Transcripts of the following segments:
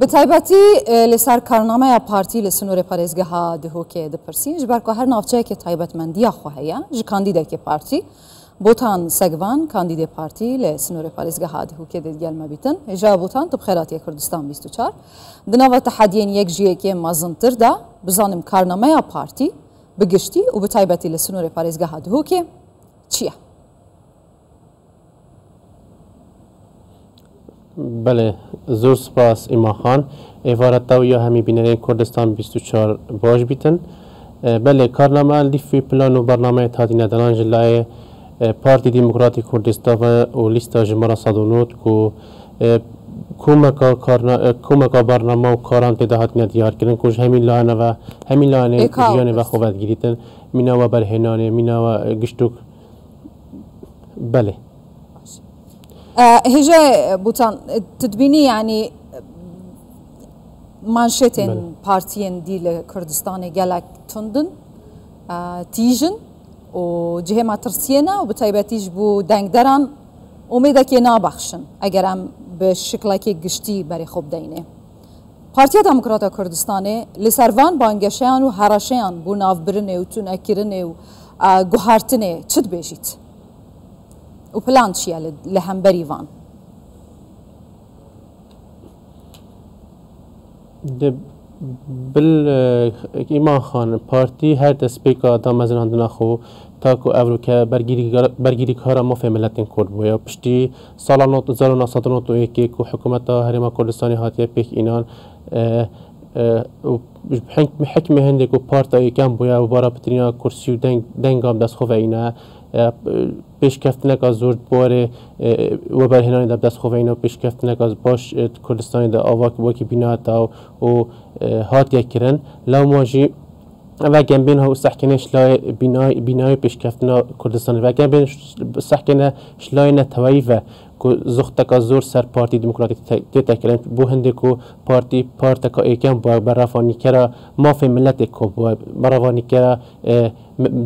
بتایبەتی لەسەر کارنامەیە پارتی لە سنوورێ پارێزگەها دهۆکێ دەپرسین ji ber ku her navçeyekê taybetmendiya xwe heye ji kandîdekê partî botan Segvan kandîdê partî lê snorê parêzgeha dihûkê de gelme bîtin hêja botan tu bixêratiye Kurdistan 24 di nava tehediyên yek ji yekê mezintir de bizanim karnameya partî bi giştî û bi taybetî li snorê parêzgeha dihûkê çi ye? بله زور سپاس ایمان خان ایوارتا و یا همی بینرین کردستان 24 باش بیتن بله کارنامه لیفی پلان و برنامه تادی ندانان جلای پارتی دموکراتی کردستان و لیستا جمارا صدونوت کو کومکا برنامه و کاران تدهات ندیار کردن کش همین لانه و همین لانه جیانه و خوبت گیریتن مینا و برهنانه مینا و گشتوک بله هجا بوتان تدبینی یعنی manşetên partiyên dî li Kurdistanê gelek tundin tîjin û cihê me tirsiyê ne û bi taybetî ji bo dengderan umêdekê nabaxşin eger em bi şiklekê giştî berê xwe bideyne. Partiya Demokrata Kurdistanê li ser van bangeşeyan û heraşeyan bû navbirinê û tunekirinê û guhartinê çi dibêjît? û plan çi ye li hemberî van? بل ایمان خان پارتی هر دستپیکا دامزناندنا خو تاکو اولو که برگیری کارا مافی ملتین کرد بویا پشتی سالانات زالونا ساتنات و یکی که حکومت هرما کردستانی هاتیه پیک اینان حکم هنده که پارتا یکم بویا و بارا پتریا کرسی و دنگام دست خواه اینه پیشکفتنک از زورد باره و برهنانی در دست خواه اینه پیشکفتنک از باش کردستانی در آواک باکی بینات و هات یکرن لو ماجی و جنبین ها سحکنه شلای بینای پیشکفتنا کردستانی و جنبین سحکنه شلای نتوایی و زختک از زور سر پارتی دموکراتی تکرن بو هنده کو پارتی که ایکم با برافانی کرا مافی ملت کو با برافانی کرا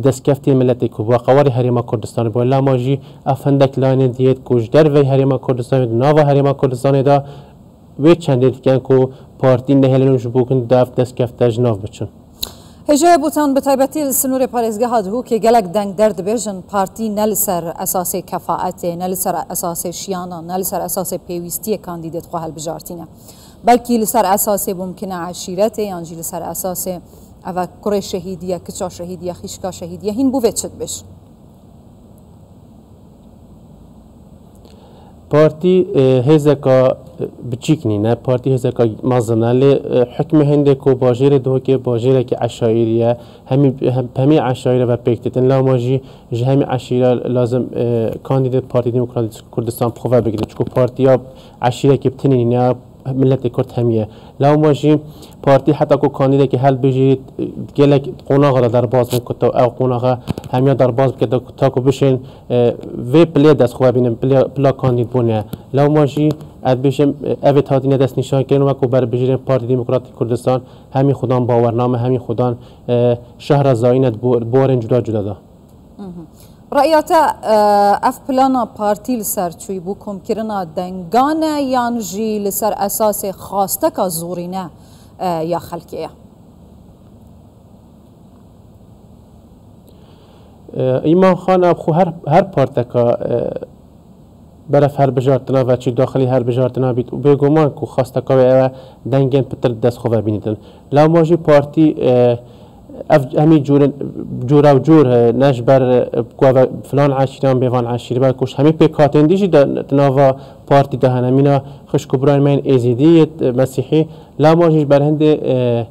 دستکفتی ملت کو با قواری حریم کردستان با لاماجی افندک لاین دیت کوش در وی حریم کردستان نوا حریم کردستان دا وی چندی کن کو پارتی نهلنوش بکن دافت دستکفت جناف بچن. هجای بوتان به تایبەتی سنوور پارێزگەها دهوکێ gelek dengder dibêjin partî ne li ser esasê kefaetê ne li ser esasê şiyana ne li ser esasê pêwîstiyê kandîdê xwe hilbijartîne belkî li ser esasê mumkin e eşîretê yan jî li ser esasê ev kurê şehîdiye kiça şehîdiye xîşka şehîdiye hîn bû vê çi dibêj پارتی هزکا بچیکنی نه پارتی هزکا مازنه لی حکم هنده کو باجر دو که باجر که عشایریه همی عشایره و پیکتن لاماجی همی عشیره لازم کاندیدات پارتی دموکراتی کردستان بخواه بگیرد چون پارتیا عشیره که بتنینی نه ملت کرد همیه لاماجی پارتی حتی کو کاندیده که حل بجید گلک قوناغا در باز میکرد او قوناغا همیا در باز بکرد تا کو بشین وی پلی دست خواه بینم پلا کاندید بونه لاماجی اد بشم اوی تادینه دست نشان کردن و کو بر بجیرن پارتی دموکراتی کردستان همی خودان باورنامه همی خودان شهر زاینت بورن جدا جدا دا رأيته اف بلانا پارتی لسر چوی بو کم کرنا دنگانه یان جی لسر اساس خواستک زورینه یا خلقیه ایمان خان ابخو هر پارتکا برف هر بجارتنا و چی داخلی هر بجارتنا بیت و بگمان کو خواستکا و دنگن پتر دست خواه بینیدن لاماجی پارتی همی جورا و جور نجبر فلان عشیران بیوان عشیری بر کش همی پیکاتن دیجی تناوا پارتی دهنه مینا خوش کبران من ازیدیت مسیحی لاماجیش بر هنده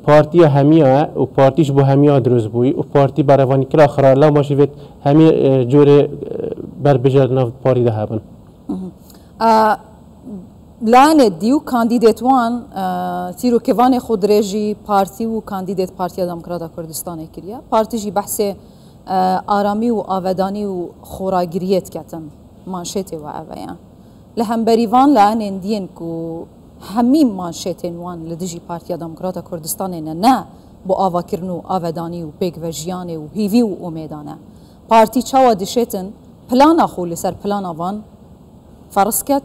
پارتی همیه و پارتیش بو همیه دروز بوی و پارتی بروانی کرا خرا لاماجی وید همی جور بر بجردنا پارتی ده هبن لعنه دیو کاندیدات وان تیرو کیوان خودرژی پارتی و کاندیدات پارتی دموکراتا کردستان کریه پارتی جی بحث آرامی و آودانی و خوراگریت کتن مانشیت و اویان لهمبریوان لعنه دین کو همین مانشیت وان لدیجی پارتی دموکراتا کردستان نه با آواکرنو آودانی و پیک و جیانه و هیوی و امیدانه پارتی چاوا دشتن پلانا خو لسر پلانا وان فرسکت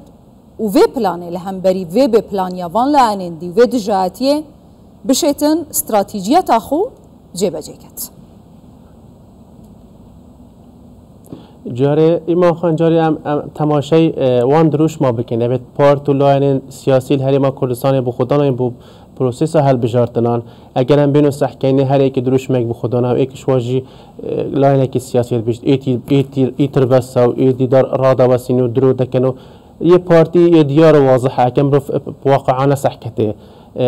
و وی پلانه لهمبری وی به پلانیا وان لعنین دی وی دجاتیه بشیتن استراتیجیت آخو جبه‌جێ کەت. جاره ایمان خان جاری تماشای وان دروش ما بکنه به پارت و لاین سیاسی هریما کردستان بو خودان بو پروسس حل بجارتنان اگر هم بینو سحکینه هر یک دروش مگ بو خودان و یک شواجی لاین کی سیاسی بیشت ایتر بس و ایدی دار رادا و سینو درو دکنو یه پارتی یه دیار واضحه کم رو واقعا سحکته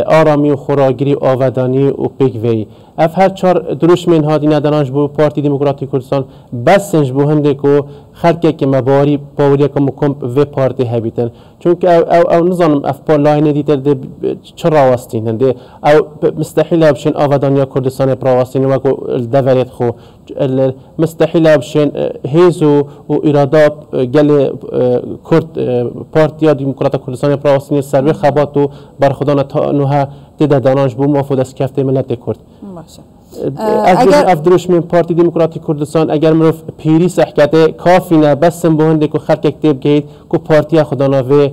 آرامی و خوراگیری آودانی و پیگوی اف هر چهار دروش من هادی ندانش بو پارتی دموکراتی کردستان بسنج بو هنده کو خرکه که مباری پاوری که مکم و پارتی هبیتن چون که او نظام اف پا لاینه دیتر ده چرا واستین هنده او مستحیل بشین آودانی کردستان پراواستین و دوریت خو مستحیل بشین هیزو و اراده گل کرد پارتی دموکراتی کردستان پراواستین سروی خباتو برخودان تا نوها دیده دانش بو موافق دست کفته ملت کرد. اف دروش من پارتی دموکراتی کردستان اگر مروف پیری سحکته کافی نه بس بهنده که خرک اکتب گید که پارتی خدا نوه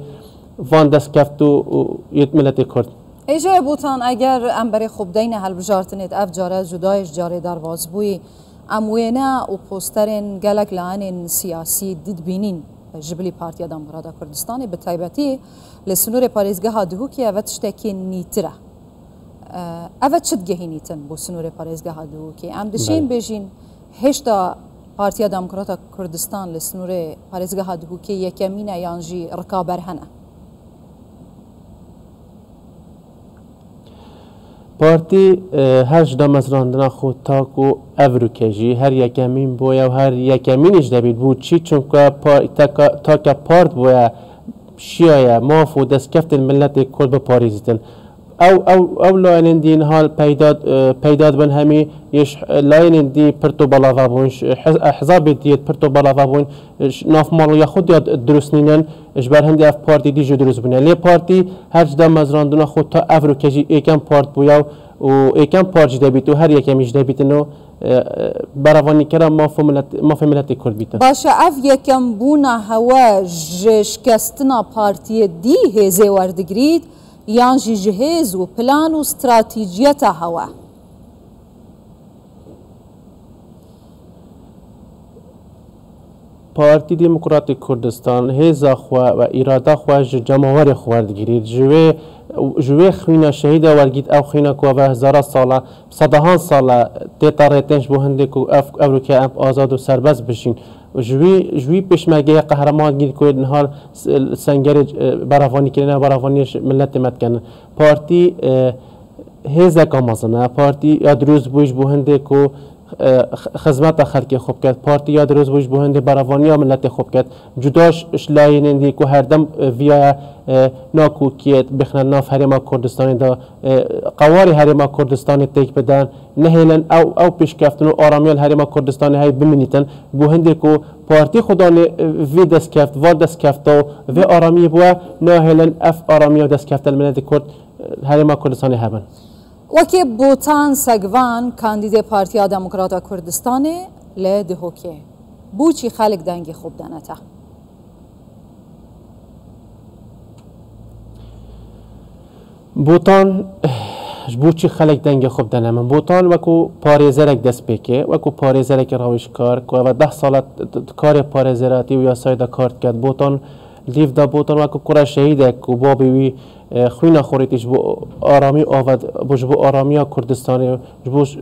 وان دست کفت و یت ملت کرد. ایجای بوتان اگر امبری خوب دین هل بجارتنید اف جاره جدایش جاره در وازبوی اموینه و پوسترین گلک لعنین سیاسی دید بینین جبلی پارتی دموکراتی کردستانی به تایبتی لسنور پاریزگاه دهو که اوت شتکی نیتره اوت شد گهینیتن بو سنور پاریزگاه دهو که ام دشین بیجین هشتا پارتی دموکراتی کردستان لسنور پاریزگاه دهو که یکمینه یانجی رکابر هنه پارتی هر جدا مزراندنا خود تاکو افروکجی هر یکمین بویا و هر یکمینش دبید بود چی چون که تاکا پارت بویا شیعه مافو دست کفت الملت کرد به پاریزیدن او لاین دین حال پیداد بن همی یش لاین دی پرتو بالا بونش احزاب دیت پرتو بالا بون ناف مالو یا خود یاد درست نینن اجبار هندی اف پارتی دی جو درست بنه لی پارتی هر جدا مزراندنا خود تا افروکجی ایکم پارت بویا و ایکم پارچ دبیت و هر یکمیش دبیت نو براوانی کرا ماف ملت کرد بیت باشه اف یکم بونا هوا شکستنا پارتی دی هزه وردگرید یان جهیز و پلان و استراتیجیت هوا پارتی دموکراتی کردستان هزا خوا و اراده خوا جماور خواردگیرید جوی خوینا شهید ورگید او خوینا کو و هزار ساله صدهان ساله تطارتنش بو هنده کو افریقا ام آزاد و سرباز بشین جوی پشمرگه قهرمان گیر کو نهار سنگر براوانی کنه براوانیش ملت متکن پارتی هزا کامازنه پارتی یاد روز بوش بو هنده کو خدمت خلق خوب کرد پارتی یاد روز بوش بوهنده براوانی ملت خوب کرد جداش اشلاین دی کو هر دم ویا ناکوکیت بخنا ناف هرما کردستان دا قواری هرما کردستان تک بدن نهیلن او پیشکفتن و آرامیال هرما کردستان های بمینیتن بوهنده کو پارتی خودان وی دست کفت و دست کفت و آرامی بوا نهیلن اف آرامی دست کفت ملت کرد هرما کردستان هبن وکی بوتان سگوان کاندید پارتی دموکراتا کردستانی لی دهوکه بوچی خالق دنگی خوب دانتا بوتان بوچی خالق دنگی خوب دانم بوتان وکو پارێزەرێک دەست پێکێ وەکو پارێزەرێکی ڕاویشکار و 10 ساڵە کاری پارێزەراتی و یاسایدا کارت کرد بوتان لیفدا بوتان وەکو کوڕە شەهیدێک و بابی وی خوینا خوریتیش بو آرامی آود بوش بو آرامیا کردستانی بوش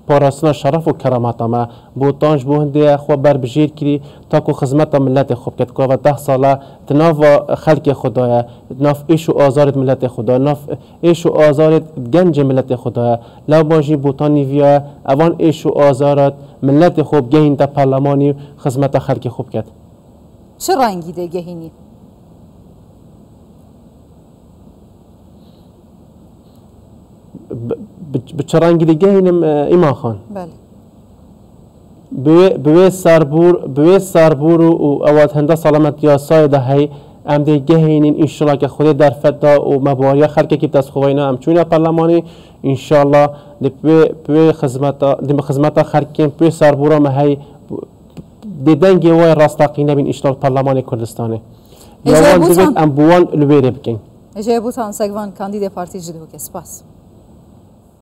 پاراستنا شرف و کرامت ما بوتانش بو هنده خو بر بجیر کری تا کو خدمت ملت خوب کد کو و 10 ساله تناف خلق خدایا ناف ایش و آزارت ملت خدا ناف ایش و آزارت گنج ملت خدا لو باجی بوتانی ویا اوان ایش و آزارت ملت خوب گهین تا پارلمانی خدمت خلق خوب کد چه رنگی ده گهینی بچرانگی دیگه اینم ایمان خان بله بوی سربور و اواد هنده سلامت یا سایده های ام دیگه اینین انشالله که خود در فدا و مباریا خلقه که دست خوینا ام چونه پارلمانی انشالله بوی خدمت خلقه بوی سربور ما های دیدنگی وای راستقینه بین انشالله پارلمان کردستانه یاوان دبێت ئەم بووان لەوێرە بکەین اجابوتان سگوان کاندید پارتی جدو که سپاس